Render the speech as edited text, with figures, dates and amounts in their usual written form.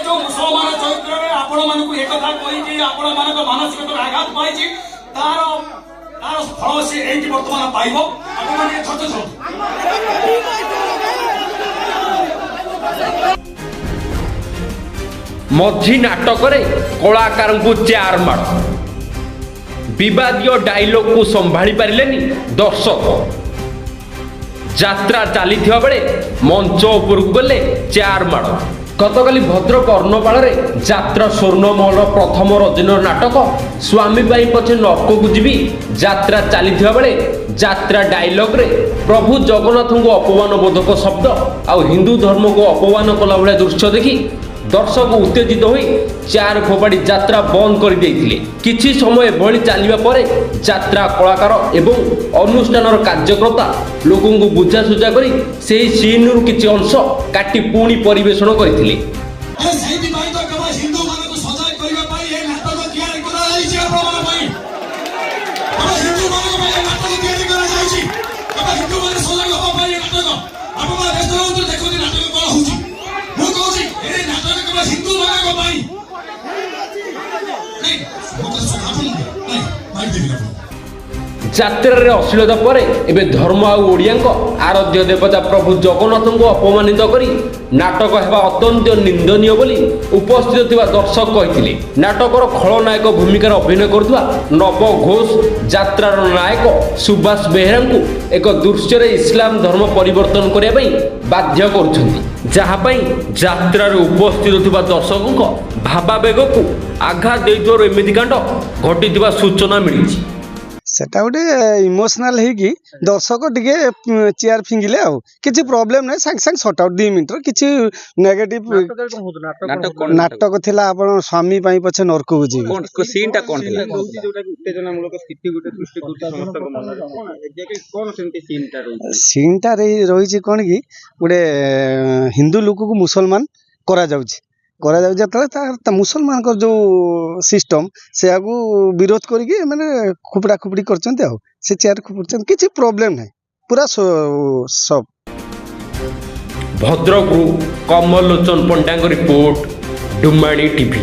जो मुसलमान चरित्र में आपण मानक एक कथा कही आपण मानक मानसिक आघात पाई तार तार फल से एटी वर्तमान पाइब आपण माने छोट छोट मझी नाटक कलाकार को चेयर माड़ विवादीय डायलॉग को संभाली पारिलेनी दर्शक यात्रा चली बेले मंच उपर गले चेयर माड़ गतकाली भद्रक अर्णपाल यात्रा स्वर्णमहल प्रथम रजन नाटक स्वामी पछे नर्क को जीवी यात्रा चली बेले यात्रा डायलॉग रे प्रभु जगन्नाथ को अपमान बोधक शब्द आउ हिंदू धर्म को अपमान कला भाया दृश्य देखि दर्शक उत्तेजित हो चेयर फोपाड़ी यात्रा बंद कर देइथिले। किछि समय भली चलिबा परे यात्रा कलाकार एवं अनुष्ठान कार्यकर्ता लोकों को बुझासुझा करी सेही सीन रु किछि अंश काटी पुणी परिवेषण करथिले। यात्रा अश्लीलता पर एवं धर्म आड़िया आराध्य देवता प्रभु जगन्नाथ को अपमानित करी नाटक हेबा अत्यंत निंदनीय बोली उपस्थित थिबा दर्शक कहिथिले। नाटकर खलनायक भूमिकार अभिनय करुवा नव घोष यात्रार नायक सुभाष बेहेरा को एक दृश्य इस्लाम धर्म परिवर्तन करने बाध्य करुछंती जहाँपाई यात्रार उपस्थित थिबा दर्शकों भावावेग को आघात देइथोर एमिति कांड घटिथिबा सूचना मिली। सेटा गोटे इमोशनाल है दर्शक टिके चेयर फिंगिले आउ किछि प्रॉब्लम नै संग संग शॉर्ट आउट 2 मिनिट किछि नेगेटिव नाटक थिला आपण स्वामी पई पछे नरक को जी कोन सीन टा कोन थिला जोटा कि उत्तेजना मूलक स्थिति गोटे सृष्टि करता समस्त को मन एग्जैक्टली कोन सेंती सीन टा रही छि कोन कि गोटे हिंदू लोक को मुसलमान करा जाउछि मुसलमान जो सिस्टम से आगु विरोध करके माने खुपड़ा खुपड़ी करचंते आ से चेयर खुपड़चंत किछि प्रॉब्लम नै पूरा सब। भद्रक कमल लोचन पंडा रिपोर्ट डुमाणी टीवी।